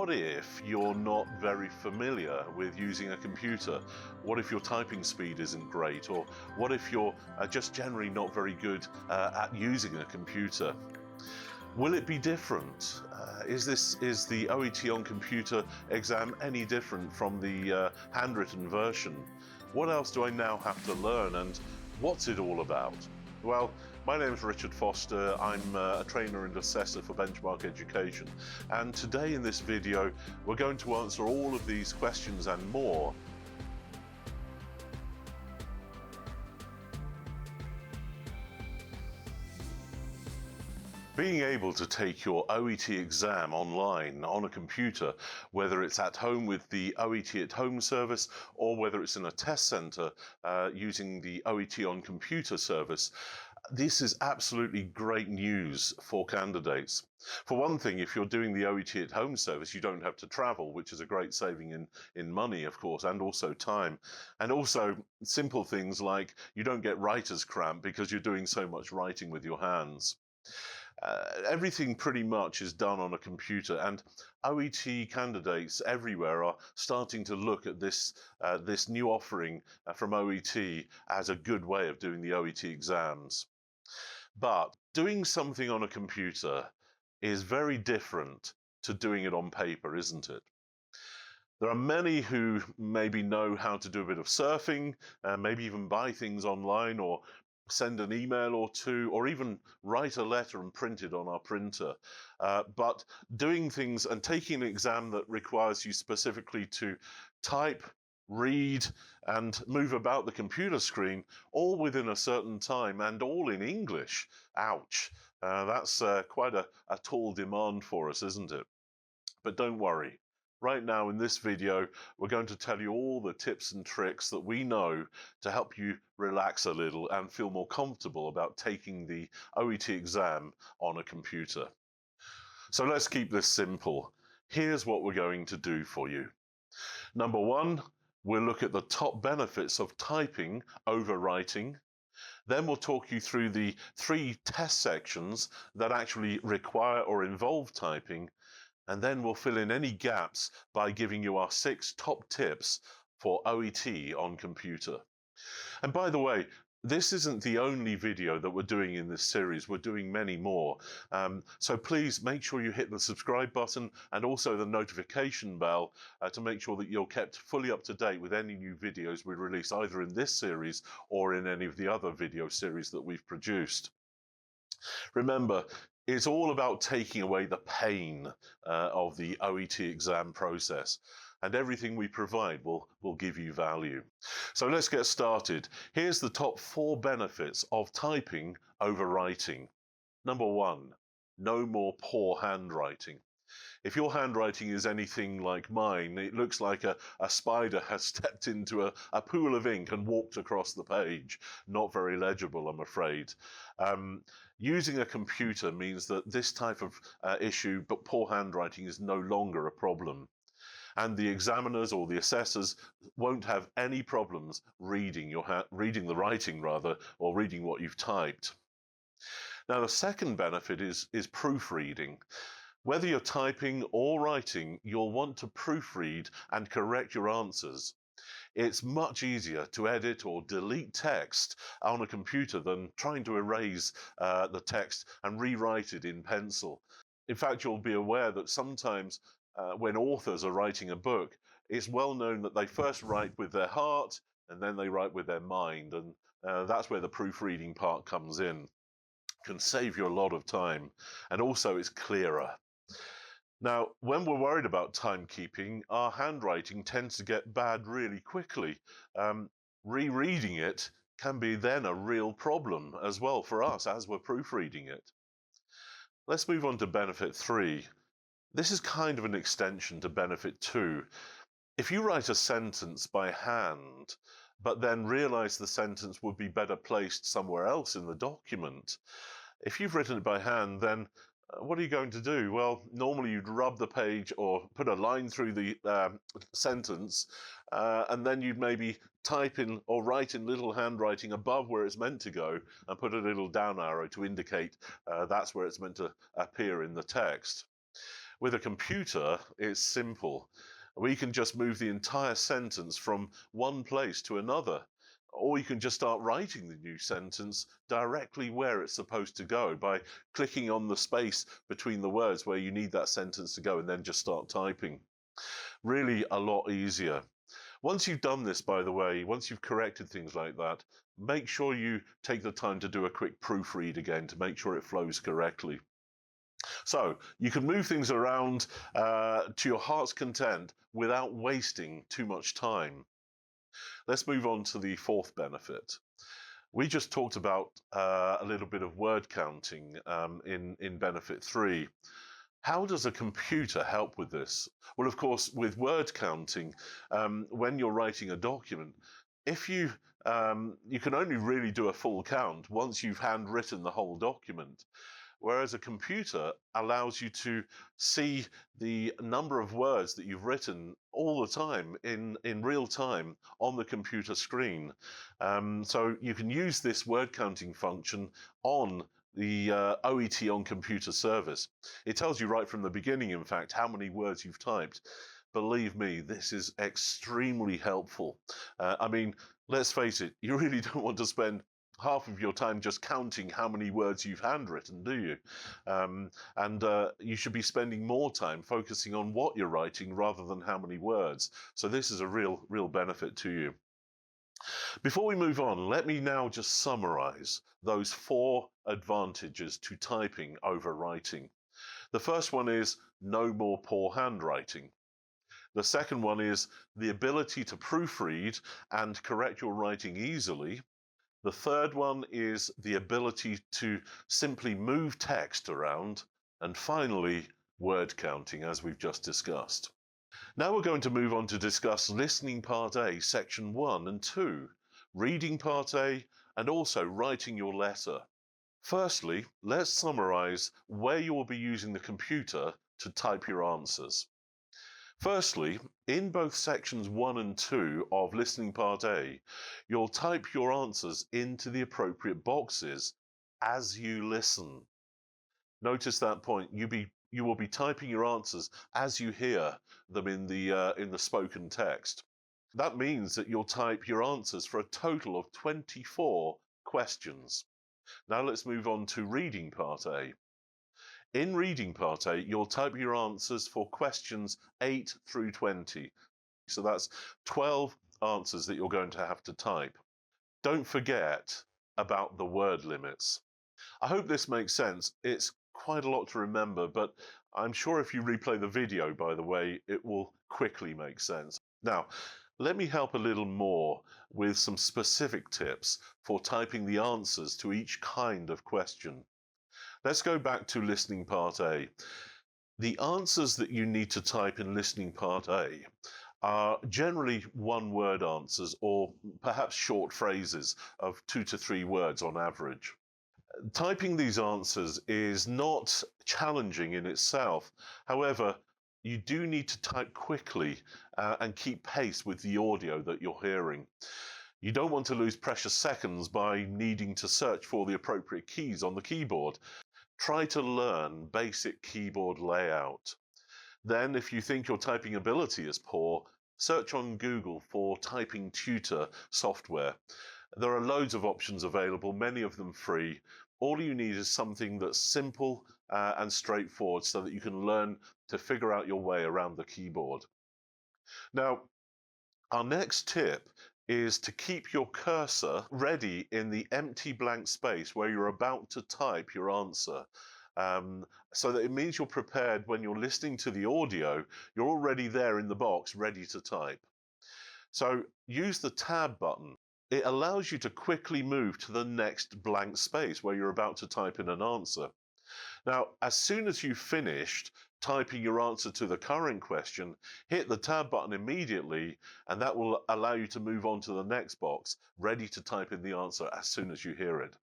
what if you're not very familiar with using a computer? What if your typing speed isn't great? Or what if you're just generally not very good at using a computer? Will it be different? Is the OET on computer exam any different from the handwritten version? What else do I now have to learn, and what's it all about? Well, my name is Richard Foster. I'm a trainer and assessor for Benchmark Education, and today in this video we're going to answer all of these questions and more. Being able to take your OET exam online on a computer, whether it's at home with the OET at home service or whether it's in a test center using the OET on computer service, this is absolutely great news for candidates. For one thing, if you're doing the OET at home service, you don't have to travel, which is a great saving in money, of course, and also time. And also simple things like you don't get writer's cramp because you're doing so much writing with your hands. Everything pretty much is done on a computer, and OET candidates everywhere are starting to look at this new offering from OET as a good way of doing the OET exams. But doing something on a computer is very different to doing it on paper, isn't it? There are many who maybe know how to do a bit of surfing, maybe even buy things online or send an email or two, or even write a letter and print it on our printer. But doing things and taking an exam that requires you specifically to type, read, and move about the computer screen, all within a certain time and all in English, ouch. That's quite a tall demand for us, isn't it? But don't worry. Right now in this video, we're going to tell you all the tips and tricks that we know to help you relax a little and feel more comfortable about taking the OET exam on a computer. So let's keep this simple. Here's what we're going to do for you. Number one, we'll look at the top benefits of typing over writing. Then we'll talk you through the 3 test sections that actually require or involve typing. And then we'll fill in any gaps by giving you our 6 top tips for OET on computer. And by the way, this isn't the only video that we're doing in this series. We're doing many more. So please make sure you hit the subscribe button and also the notification bell to make sure that you're kept fully up to date with any new videos we release either in this series or in any of the other video series that we've produced. Remember, it's all about taking away the pain of the OET exam process, and everything we provide will give you value. So let's get started. Here's the top 4 benefits of typing over writing. Number 1, no more poor handwriting. If your handwriting is anything like mine, it looks like a spider has stepped into a pool of ink and walked across the page. Not very legible, I'm afraid. Using a computer means that this type of issue, but poor handwriting, is no longer a problem. And the examiners or the assessors won't have any problems reading the writing rather, or reading what you've typed. Now, the second benefit is proofreading. Whether you're typing or writing, you'll want to proofread and correct your answers. It's much easier to edit or delete text on a computer than trying to erase the text and rewrite it in pencil. In fact, you'll be aware that sometimes when authors are writing a book, it's well known that they first write with their heart and then they write with their mind, and that's where the proofreading part comes in. Can save you a lot of time, and also it's clearer. Now, when we're worried about timekeeping, our handwriting tends to get bad really quickly. Rereading it can be then a real problem as well for us as we're proofreading it. Let's move on to benefit 3. This is kind of an extension to benefit 2. If you write a sentence by hand, but then realize the sentence would be better placed somewhere else in the document, if you've written it by hand, then what are you going to do? Well, normally you'd rub the page or put a line through the sentence, and then you'd maybe type in or write in little handwriting above where it's meant to go and put a little down arrow to indicate that's where it's meant to appear in the text. With a computer, it's simple. We can just move the entire sentence from one place to another, or you can just start writing the new sentence directly where it's supposed to go by clicking on the space between the words where you need that sentence to go and then just start typing. Really a lot easier. Once you've done this, by the way, once you've corrected things like that, make sure you take the time to do a quick proofread again to make sure it flows correctly. So you can move things around to your heart's content without wasting too much time. Let's move on to the fourth benefit. We just talked about a little bit of word counting in benefit 3. How does a computer help with this? Well, of course, with word counting, when you're writing a document, if you can only really do a full count once you've handwritten the whole document. Whereas a computer allows you to see the number of words that you've written all the time in real time on the computer screen. So you can use this word counting function on the OET on computer service. It tells you right from the beginning, in fact, how many words you've typed. Believe me, this is extremely helpful. I mean, let's face it, you really don't want to spend half of your time just counting how many words you've handwritten, do you? You should be spending more time focusing on what you're writing rather than how many words. So this is a real benefit to you. Before we move on, let me now just summarize those 4 advantages to typing over writing. The first one is no more poor handwriting. The second one is the ability to proofread and correct your writing easily. The third one is the ability to simply move text around. And finally, word counting, as we've just discussed. Now we're going to move on to discuss listening part A, section 1 and 2, reading part A, and also writing your letter. Firstly, let's summarize where you will be using the computer to type your answers. Firstly, in both sections 1 and 2 of listening part A, you'll type your answers into the appropriate boxes as you listen. Notice that point. You will be typing your answers as you hear them in the spoken text. That means that you'll type your answers for a total of 24 questions. Now let's move on to reading part A. In reading part A, you'll type your answers for questions 8 through 20. So that's 12 answers that you're going to have to type. Don't forget about the word limits. I hope this makes sense. It's quite a lot to remember, but I'm sure if you replay the video, by the way, it will quickly make sense. Now, let me help a little more with some specific tips for typing the answers to each kind of question. Let's go back to listening part A. The answers that you need to type in listening part A are generally one-word answers or perhaps short phrases of 2 to 3 words on average. Typing these answers is not challenging in itself. However, you do need to type quickly and keep pace with the audio that you're hearing. You don't want to lose precious seconds by needing to search for the appropriate keys on the keyboard. Try to learn basic keyboard layout. Then, if you think your typing ability is poor, search on Google for typing tutor software. There are loads of options available, many of them free. All you need is something that's simple and straightforward so that you can learn to figure out your way around the keyboard. Now, our next tip is to keep your cursor ready in the empty blank space where you're about to type your answer. So that it means you're prepared when you're listening to the audio, you're already there in the box ready to type. So use the tab button. It allows you to quickly move to the next blank space where you're about to type in an answer. Now, as soon as you've finished typing your answer to the current question, hit the tab button immediately, and that will allow you to move on to the next box, ready to type in the answer as soon as you hear it.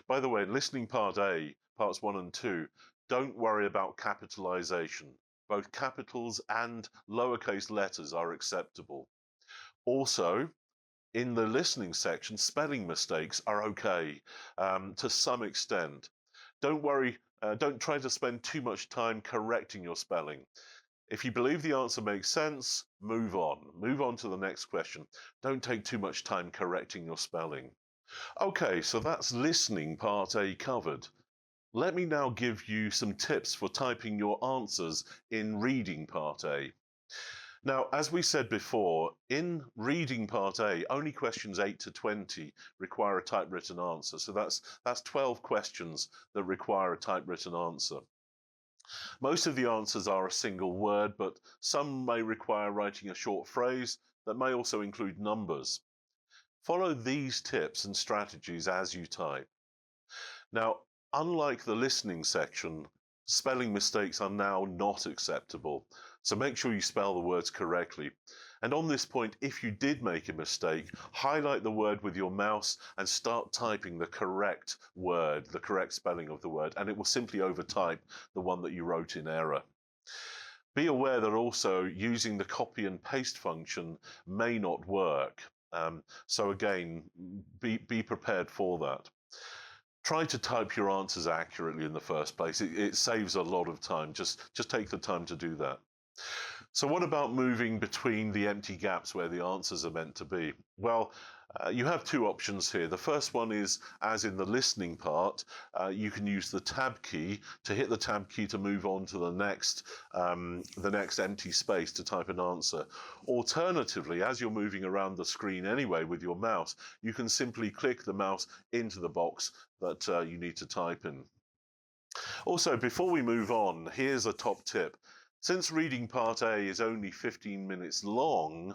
By the way, in listening part A, parts 1 and 2, don't worry about capitalization. Both capitals and lowercase letters are acceptable. Also, in the listening section, spelling mistakes are okay to some extent. Don't worry Don't try to spend too much time correcting your spelling. If you believe the answer makes sense, move on. Move on to the next question. Don't take too much time correcting your spelling. Okay, so that's listening part A covered. Let me now give you some tips for typing your answers in reading part A. Now, as we said before, in reading part A, only questions 8 to 20 require a typewritten answer. So that's 12 questions that require a typewritten answer. Most of the answers are a single word, but some may require writing a short phrase that may also include numbers. Follow these tips and strategies as you type. Now, unlike the listening section, spelling mistakes are now not acceptable. So make sure you spell the words correctly. And on this point, if you did make a mistake, highlight the word with your mouse and start typing the correct word, the correct spelling of the word, and it will simply overtype the one that you wrote in error. Be aware that also using the copy and paste function may not work. So again, be prepared for that. Try to type your answers accurately in the first place. It saves a lot of time. Just take the time to do that. So what about moving between the empty gaps where the answers are meant to be? Well, you have two options here. The first one is, as in the listening part, you can use the tab key to hit the tab key to move on to the next empty space to type an answer. Alternatively, as you're moving around the screen anyway with your mouse, you can simply click the mouse into the box that you need to type in. Also, before we move on, here's a top tip. Since reading part A is only 15 minutes long,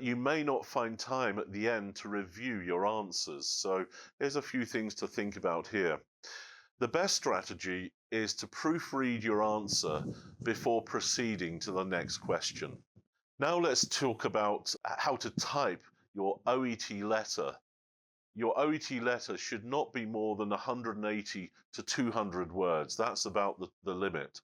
you may not find time at the end to review your answers. So here's a few things to think about here. The best strategy is to proofread your answer before proceeding to the next question. Now let's talk about how to type your OET letter. Your OET letter should not be more than 180 to 200 words. That's about the limit.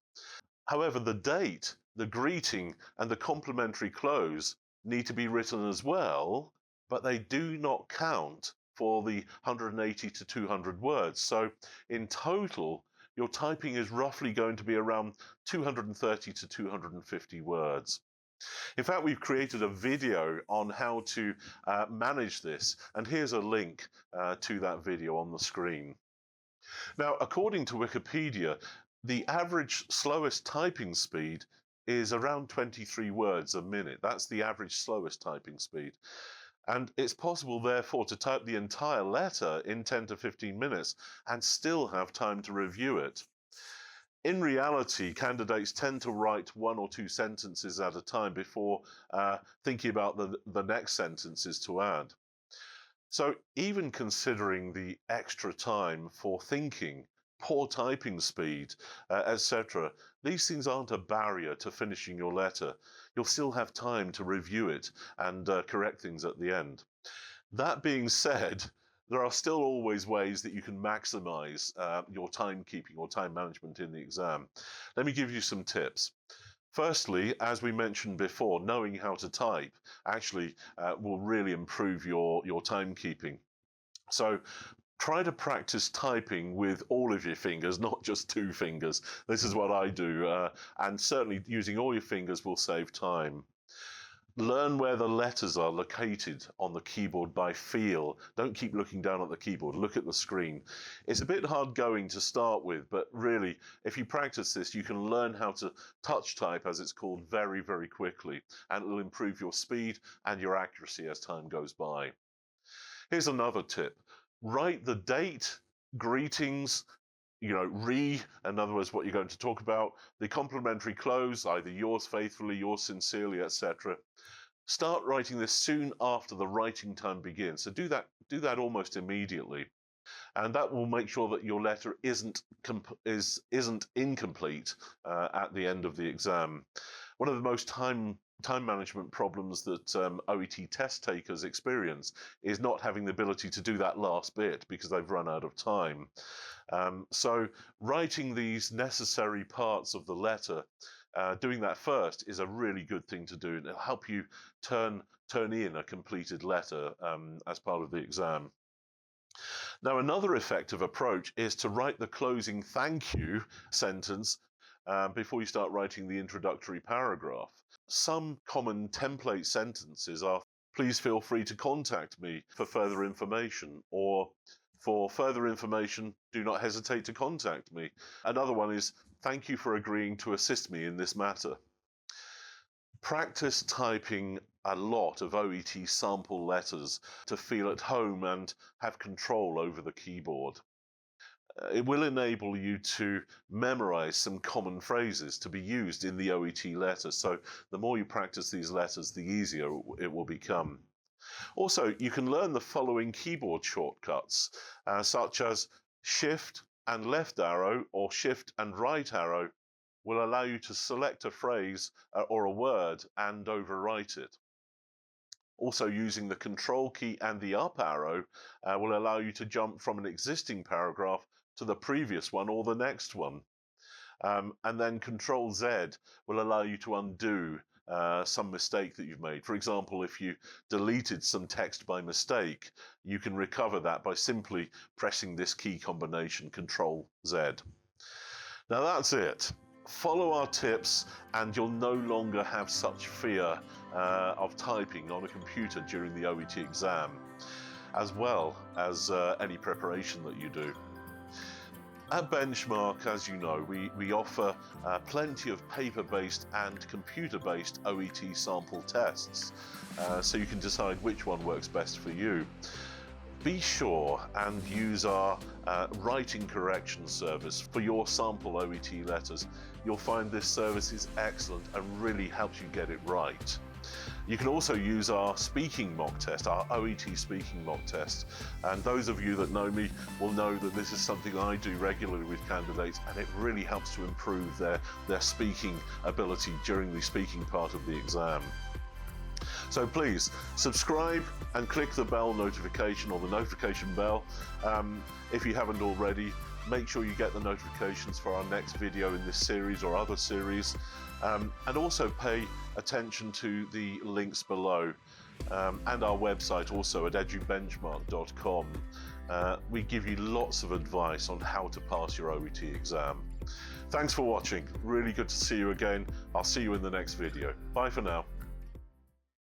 However, the date, the greeting, and the complimentary close need to be written as well, but they do not count for the 180 to 200 words. So in total, your typing is roughly going to be around 230 to 250 words. In fact, we've created a video on how to manage this, and here's a link to that video on the screen. Now, according to Wikipedia, the average slowest typing speed is around 23 words a minute. That's the average slowest typing speed. And it's possible, therefore, to type the entire letter in 10 to 15 minutes and still have time to review it. In reality, candidates tend to write one or two sentences at a time before thinking about the next sentences to add. So even considering the extra time for thinking, poor typing speed, etc., these things aren't a barrier to finishing your letter. You'll still have time to review it and correct things at the end. That being said, there are still always ways that you can maximize your timekeeping or time management in the exam. Let me give you some tips. Firstly, as we mentioned before, knowing how to type actually will really improve your timekeeping. So try to practice typing with all of your fingers, not just two fingers. This is what I do, and certainly using all your fingers will save time. Learn where the letters are located on the keyboard by feel. Don't keep looking down at the keyboard, look at the screen. It's a bit hard going to start with, but really, if you practice this, you can learn how to touch type, as it's called, very, very quickly, and it will improve your speed and your accuracy as time goes by. Here's another tip. Write the date, greetings, in other words, what you're going to talk about, the complimentary close, either yours faithfully, yours sincerely, etc. Start writing this soon after the writing time begins. So do that almost immediately, and that will make sure that your letter isn't incomplete at the end of the exam. One of the most time management problems that OET test takers experience is not having the ability to do that last bit because they've run out of time. So writing these necessary parts of the letter, doing that first is a really good thing to do, and it'll help you turn in a completed letter as part of the exam. Now, another effective approach is to write the closing thank you sentence before you start writing the introductory paragraph. Some common template sentences are, please feel free to contact me for further information, or for further information, do not hesitate to contact me. Another one is, thank you for agreeing to assist me in this matter. Practice typing a lot of OET sample letters to feel at home and have control over the keyboard. It will enable you to memorize some common phrases to be used in the OET letter. So the more you practice these letters, the easier it will become. Also, you can learn the following keyboard shortcuts, such as Shift and left arrow or Shift and right arrow will allow you to select a phrase or a word and overwrite it. Also, using the Control key and the up arrow will allow you to jump from an existing paragraph to the previous one or the next one. And then Control Z will allow you to undo some mistake that you've made. For example, if you deleted some text by mistake, you can recover that by simply pressing this key combination, Control Z. Now that's it. Follow our tips and you'll no longer have such fear of typing on a computer during the OET exam, as well as any preparation that you do. At Benchmark, as you know, we offer plenty of paper-based and computer-based OET sample tests, so you can decide which one works best for you. Be sure and use our writing correction service for your sample OET letters. You'll find this service is excellent and really helps you get it right. You can also use our speaking mock test, our OET speaking mock test. And those of you that know me will know that this is something I do regularly with candidates, and it really helps to improve their speaking ability during the speaking part of the exam. So please subscribe and click the bell notification or the notification bell if you haven't already. Make sure you get the notifications for our next video in this series or other series, and also pay attention to the links below and our website also at edubenchmark.com. We give you lots of advice on how to pass your OET exam. Thanks for watching. Really good to see you again. I'll see you in the next video. Bye for now.